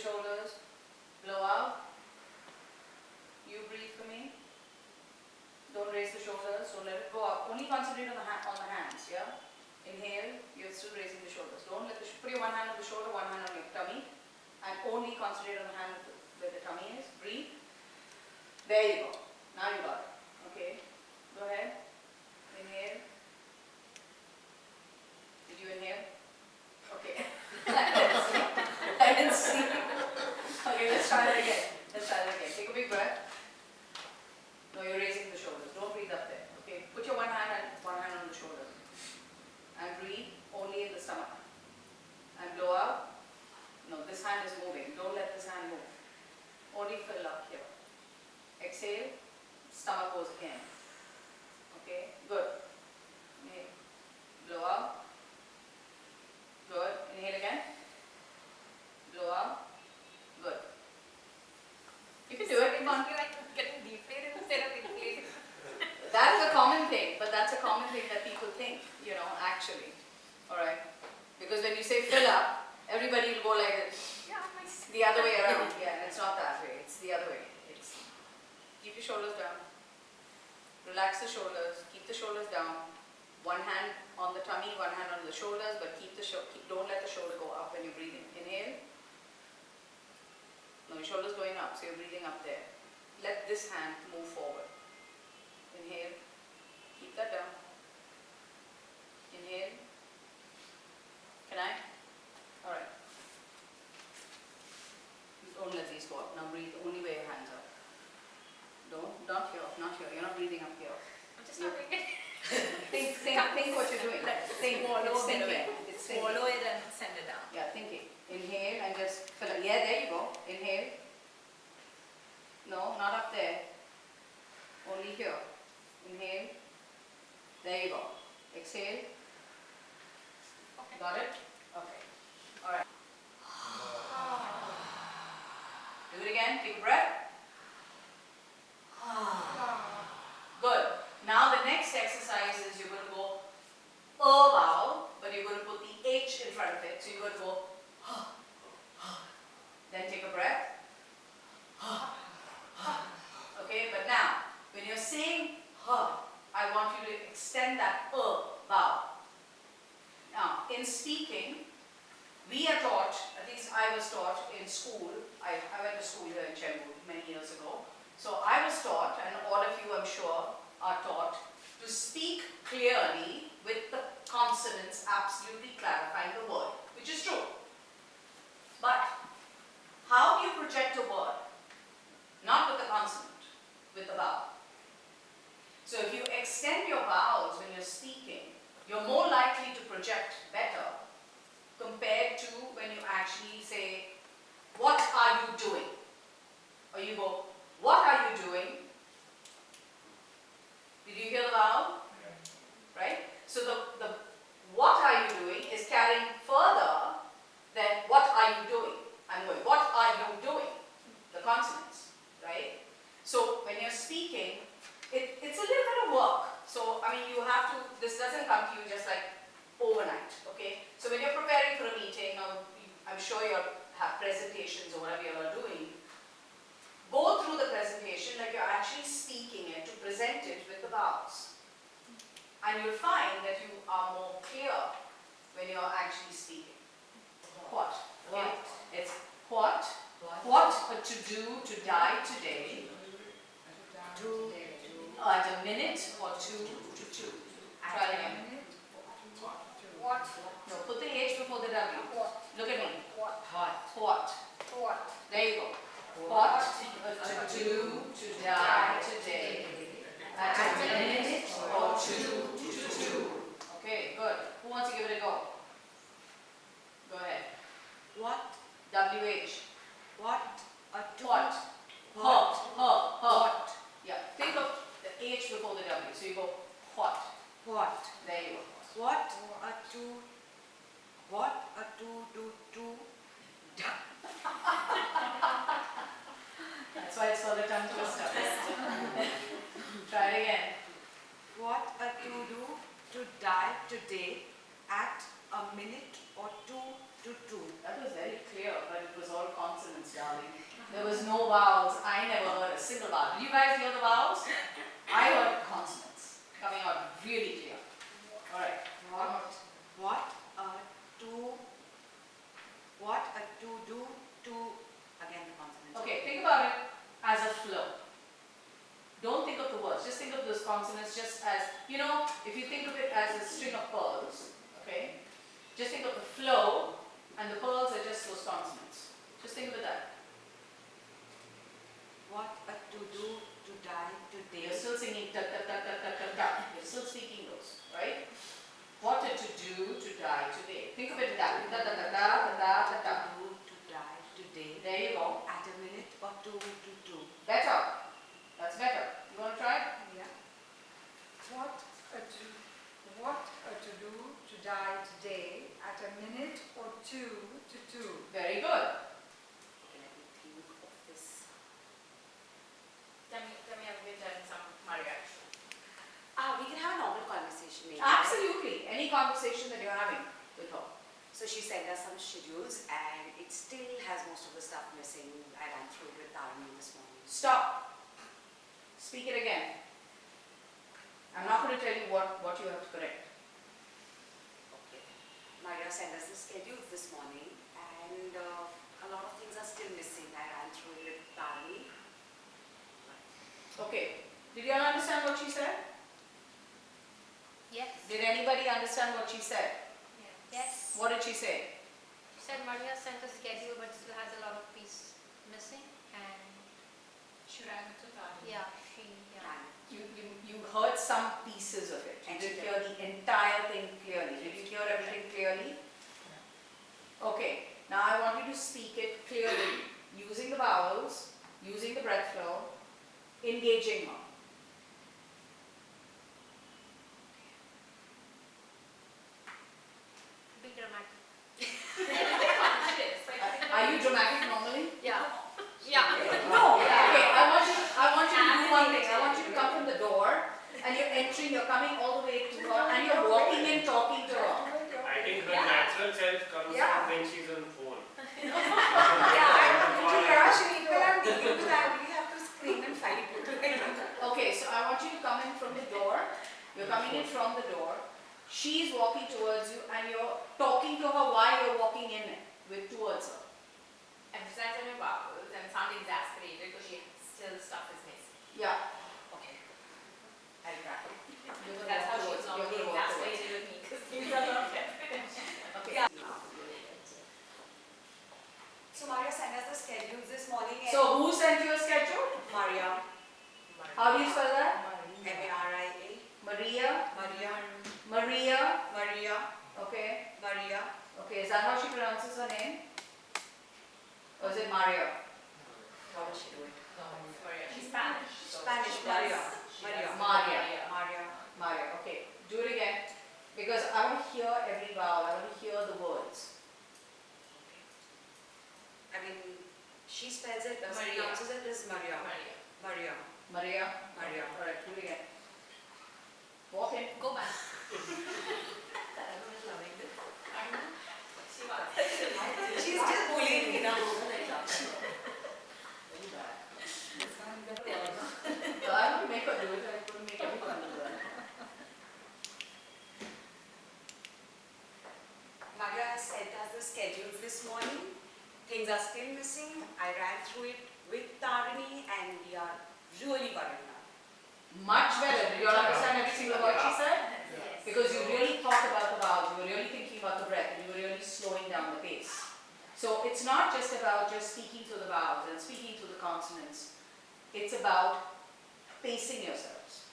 shoulders, blow out. You breathe for me. Don't raise the shoulders, don't let it go up. Only concentrate on the hands, yeah? Inhale, you're still raising the shoulders. Don't let put your one hand on the shoulder, one hand on your tummy, and only concentrate on the hand where the tummy is. Breathe. There you go. Now you got it. Okay. Go ahead. Inhale. Did you inhale? Okay. I didn't see. Okay, let's try that again. Take a big breath. No, you're raising the shoulders. Don't breathe up there. Okay. Put your one hand on the shoulder. And breathe only in the stomach. And blow out. No, this hand is moving. Don't let this hand move. Only fill up here. Exhale. Stomach goes again. Okay. Good. Inhale. Blow out. Good. Inhale again. Blow out. Good. You can do it. Come on. Like getting deflated instead of inflated. That is a common thing, but that's a common thing that people think, actually. Alright? Because when you say fill up, everybody will go like this. Yeah, the other way around. Yeah, it's not that way. It's the other way. Keep your shoulders down. Relax the shoulders. Keep the shoulders down. One hand on the tummy, one hand on the shoulders, but don't let the shoulder go up when you're breathing. Inhale. No, your shoulder's going up, so you're breathing up there. Let this hand move forward. Inhale. Keep that down. Inhale. Can I? Alright. Don't let these go up. Now breathe only where your hands are. Not here. You're not breathing up here. I'm just not doing it. Think what you're doing. Swallow it and send it down. Yeah, thinking. Inhale and just fill it. Yeah, there you go. Inhale. No, not up there. Only here. Inhale. There you go. Exhale. Okay. Got it? Okay. Alright. Do it again. Take a breath. Good. Now the next exercise is you're going to go vowel, but you're going to put the H in front of it. So you're going to go then take a breath. Okay, but now when you're saying I want you to extend that vowel. Now in speaking, we are taught, at least I was taught in school, I went to school here in Chembur many years ago. So I was taught, and all of you I'm sure are taught, to speak clearly with the consonants absolutely clarifying the word, which is true. But how do you project a word? Not with the consonant, with the vowel. So if you extend your vowels when you're speaking, you're more likely to project better compared to when you actually say, what are you doing? Or you go, what are you doing? Did you hear the vowel? Right? So the what are you doing is carrying further than what are you doing? I'm going, what are you doing? The consonants, right? So when you're speaking, it's a little bit of work. So, you have to, this doesn't come to you just like overnight, okay? So when you're preparing for a meeting, or I'm sure you have presentations or whatever you are doing, go through the presentation like you're actually speaking it to present it with the vowels. And you'll find that you are more clear when you're actually speaking. What? Okay? It's what? What to do to die today? At a minute or two to two. Try it again. What? No, put the H before the W. What? Look at me. What? What? There you go. What to do to die today? At a minute or two to two. Okay, good. Who wants to give it a go? Go ahead. What? WH. What? A two. What? What? What? Yeah. Think of the H before the W. So you go what. What? There you go. What? A two. What? A two do two. That's why it's called a tongue twister. Try it again. What a to do to die today at a minute or two to two. That was very clear, but it was all consonant vowels, I never heard a single vowel. Did you guys hear the vowels? I heard consonants coming out really clear. Alright. What a to, what a to do to, again the consonants. Okay, think about it as a flow. Don't think of the words, just think of those consonants just as, you know, if you think of it as a string of pearls, okay, just think of the flow and the pearls are just those consonants. Just think of it that. What a to do to die today. You're still singing ta ta ta ta ta ta ta. You're still speaking those, right? What a to do to die today. Think of it that. Ta ta ta ta ta ta ta. Do to die today. There you go. At a minute or two to two. Better. That's better. You want to try it? Yeah. What a to do to die today at a minute or two to two. Very good. Okay, let me think of this. Tell me I've been done some Maria. We can have a normal conversation maybe. Absolutely. Any conversation that you're having with her. So she sent us some schedules and it still has most of the stuff missing. I ran through it with Tarun this morning. Stop. Speak it again. I'm not going to tell you what you have to correct. Okay. Maria sent us the schedules this morning and a lot of things are still missing. I ran through it with Tarun. Okay. Did you all understand what she said? Yes. Did anybody understand what she said? Yes. What did she say? She said Maria sent a schedule but still has a lot of pieces missing and She ran to Tani. yeah. You heard some pieces of it. You didn't hear the entire thing clearly. Did you hear everything clearly? Okay. Now I want you to speak it clearly, using the vowels, using the breath flow, engaging her. Be dramatic. Are you dramatic normally? Yeah. No. Okay. I want you to do one thing. I want you to come from the door and you're entering, you're coming all the way to her and you're walking and talking to her. I think her natural self comes Yeah. from when she's on phone. Okay, so I want you to come in from the door. You're coming in from the door. She's walking towards you and you're talking to her while you're walking in towards her. Emphasize on your vowels and sound exasperated because still stuff is missing. Yeah. Okay. I'll try. You're gonna That's walk how she's towards- you're normally gonna walk towards. exasperated with me because things are not Okay. Yeah. So Maria sent us the schedules this morning and So who sent you a schedule? Maria, How do you spell that? M-A-R-I-A, Maria. Maria, Maria. Maria, Okay. Maria. Okay, is that how she pronounces her name? Or is it Maria? How does she do it? Maria. She's Spanish. so Spanish, she Maria. does- she Maria. does Maria. Maria. Maria. Okay. Do it again. Because I want to hear every vowel. I want to hear the words. I mean, she spells it, Maria. pronounces it as Maria. Maria. Maria. Maria. Maria. Alright, do it again. Walk in. Go back. She was. She's just bullying me now. Very bad. So I want to make her do it. I couldn't make everyone do it. Maria has sent us the schedules this morning. Things are still missing. I ran through it with Tarini and we are really worried now. Much better. Did you all understand every single word she said? Yes. Because you really thought about the vowels, you were really thinking about the breath, and you were really slowing down the pace. So it's not just about just speaking to the vowels and speaking to the consonants. It's about pacing yourselves.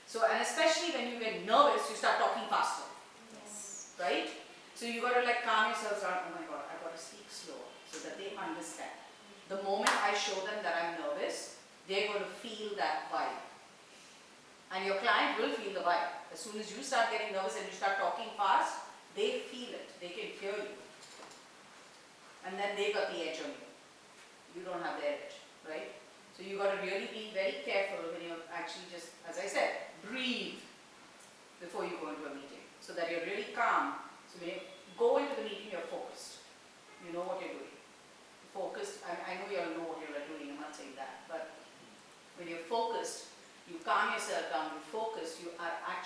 So, and especially when you get nervous, you start talking faster, Yes. right? So you got to like calm yourselves down. Oh my God, I've got to speak slower so that they understand. The moment I show them that I'm nervous, they're going to feel that vibe. And your client will feel the vibe. As soon as you start getting nervous and you start talking fast, they feel it. They can hear you. And then they got the edge on you. You don't have the edge, right? So you got to really be very careful when you're actually just, as I said, breathe before you go into a meeting so that you're really calm. So when you go into the meeting, you're focused. You know what you're doing. Focused. I know you all know what you're doing.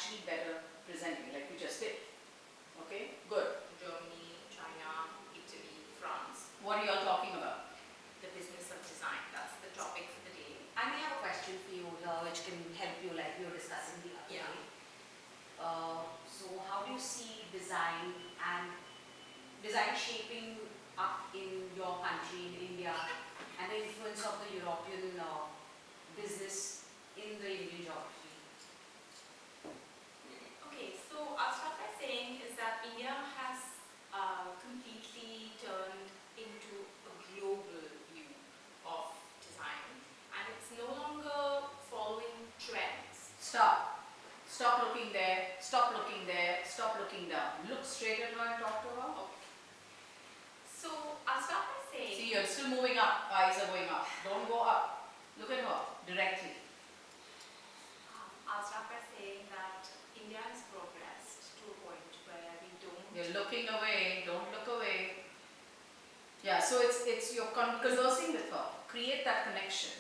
actually better presenting, like we just did. Okay, good. Germany, China, Italy, France, What are you all talking about? the business of design. That's the topic for the day. I may have a question for you here which can help you, like we were discussing the other Yeah. day. So how do you see design and design shaping up in your country, in India, and the influence of the European business in the Indian geography? Okay, so I'll start by saying is that India has completely turned into a global view of design, and it's no longer following trends. Stop. Stop looking there. Stop looking there. Stop looking down. Look straight at her and talk to her. Okay. So I'll start by saying, See, you're still moving up. Eyes are going up. Don't go up. Look at her directly. I'll start by saying that India has progressed to a point where we don't. You're looking away. Don't look away. Yeah. So it's you're conversing with her. Create that connection.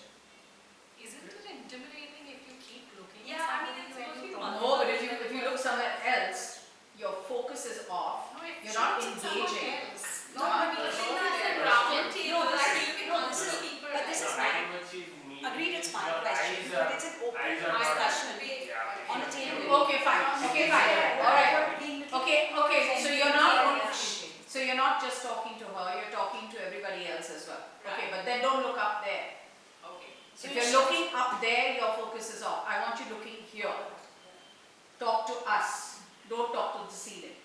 Isn't it intimidating if you keep looking? Yeah, I mean, it's when mostly you one. No, but if you look somewhere else, your focus is off. No, if You're not she looks at someone engaging. else. No, Ah, but But it's then not that's there. a round table. No, I mean, you can no, talk this to is- people, but this right? is No, my- I think what she's meaning Agreed, it's is my your question, eyes but are- it's an open eyes are not- discussion Yeah. on a table. Okay, fine. Okay, fine. All right. Okay. So you're not just talking to her. You're talking to everybody else as well. Okay, but then don't look up there. Okay. If you're looking up there, your focus is off. I want you looking here. Talk to us. Don't talk to the ceiling.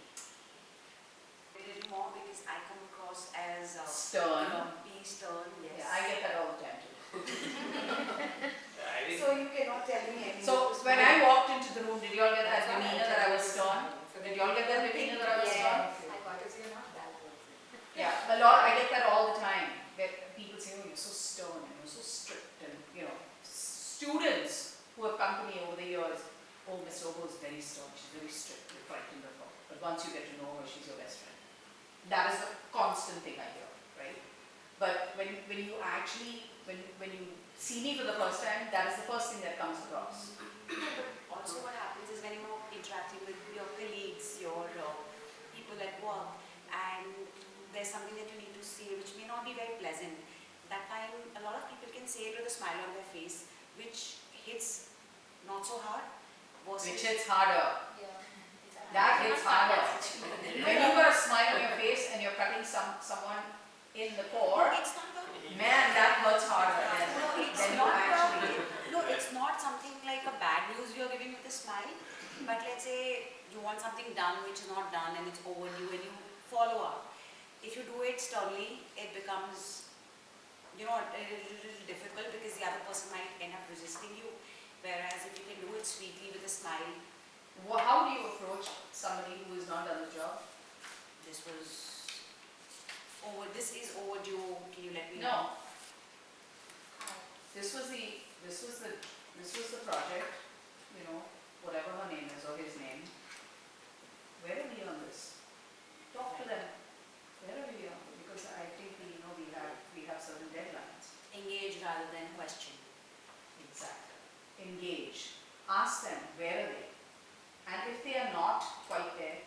A little more because I come across as Stern. being stern, yes. Yeah, I get that all the time too. I think So you cannot tell me anything. So when I walked into the room, did you all get that demeanor that I was stern? Did you all get that demeanor that I was stern? I got it. You're not that person. Yeah, a lot. I get that all the time. That people say, "Oh, you're so stern and you're so strict," and students who have come to me over the years, "Oh, Miss Obo is very stern. She's very strict. You're frightened of her. But once you get to know her, she's your best friend." That is the constant thing I hear, right? But when you actually when you see me for the first time, that is the first thing that comes across. Also what happens is when you're interacting with your colleagues, your people at work, and there's something that you need to say which may not be very pleasant, that time a lot of people can say it with a smile on their face, which hits not so hard. Which hits harder. Yeah. That hits harder. When you got a smile on your face and you're cutting someone in the core, It's not about man, that hurts harder No, than it's you not actually. no, it's not something like a bad news you're giving with a smile. But let's say you want something done which is not done and it's overdue and you follow up. If you do it sternly, it becomes, a little difficult because the other person might end up resisting you. Whereas if you can do it sweetly with a smile, How do you approach somebody who has not done the job? this is overdue, can you let me know? No. This was the project, whatever her name is or his name. Where are we on this? Talk to them. Where are we on? Because I think we have certain deadlines. Engage rather than question. Exactly. Engage. Ask them, where are they? And if they are not quite there,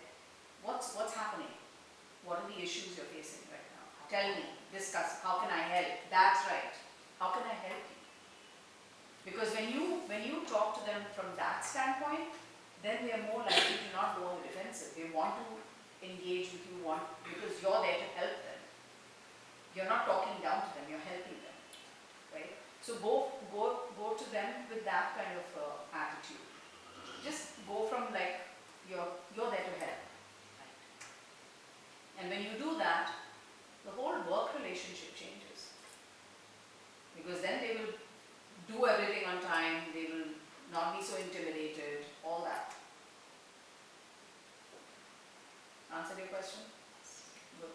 what's happening? What are the issues you're facing right now? Tell me, discuss, how can I help? That's right. How can I help you? Because when you talk to them from that standpoint, then they are more likely to not go on the defensive. They want to engage with you because you're there to help them. You're not talking down to them, you're helping them. Right? So go to them with that kind of attitude. Just go from like you're there to help. And when you do that, the whole work relationship changes. Because then they will do everything on time, they will not be so intimidated, all that. Answer your question? Good.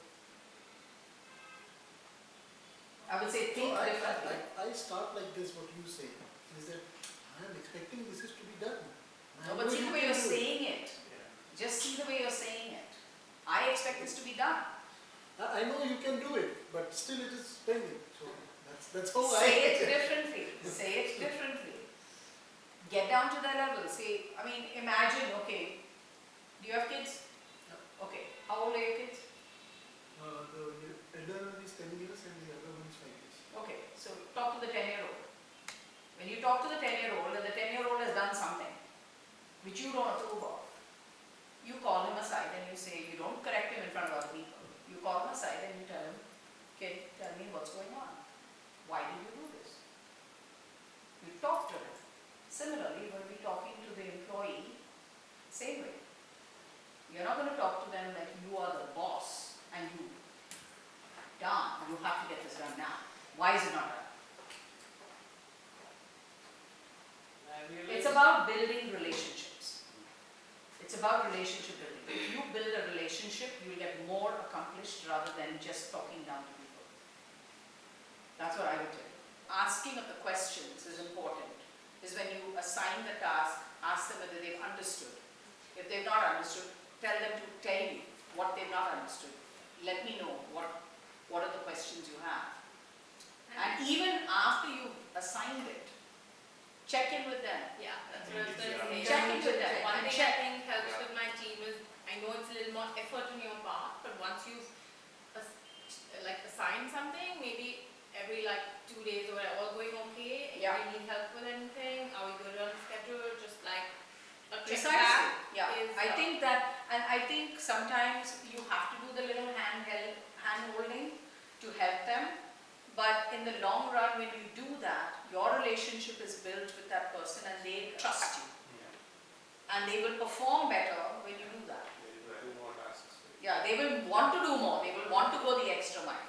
I would say think differently. I start like this, what you say, is that I am expecting this is to be done. No, but see the way you're saying it. Just see the way you're saying it. I expect this to be done. I know you can do it, but still it is pending. So that's how Say I it differently. Say it differently. Get down to their level. Say, I mean, imagine, okay, do you have kids? Okay, how old are your kids? The elder one is 10 years and the other one is 5 years. Okay, so talk to the 10-year-old. When you talk to the 10-year-old and the 10-year-old has done something which you don't approve of, you call him aside and you say, you don't correct him in front of other people. You call him aside and you tell him, okay, tell me what's going on. Why did you do this? You talk to him. Similarly, when we're talking to the employee, same way. You're not going to talk to them like you are the boss and you have to get this done now. Why is it not done? I realize It's about building relationships. It's about relationship building. If you build a relationship, you'll get more accomplished rather than just talking down to people. That's what I would tell you. Asking of the questions is important. Is when you assign the task, ask them whether they've understood. If they've not understood, tell them to tell you what they've not understood. Let me know what are the questions you have. And even after you've assigned it, check in with them. Yeah, that's what I was going to say. Check in with them. One And thing check. I think helps with my team is, I know it's a little more effort on your part, but once you've assigned something, maybe every 2 days or all going okay, Yeah. do you need help with anything, are we good on schedule, just a check Precisely. back Yeah. is, I think that, and I think sometimes you have to do the little hand holding to help them. But in the long run, when you do that, your relationship is built with that person and they trust you. Yeah. And they will perform better when you do that. They will do more tasks. Yeah, they will want to do more. They will want to go the extra mile.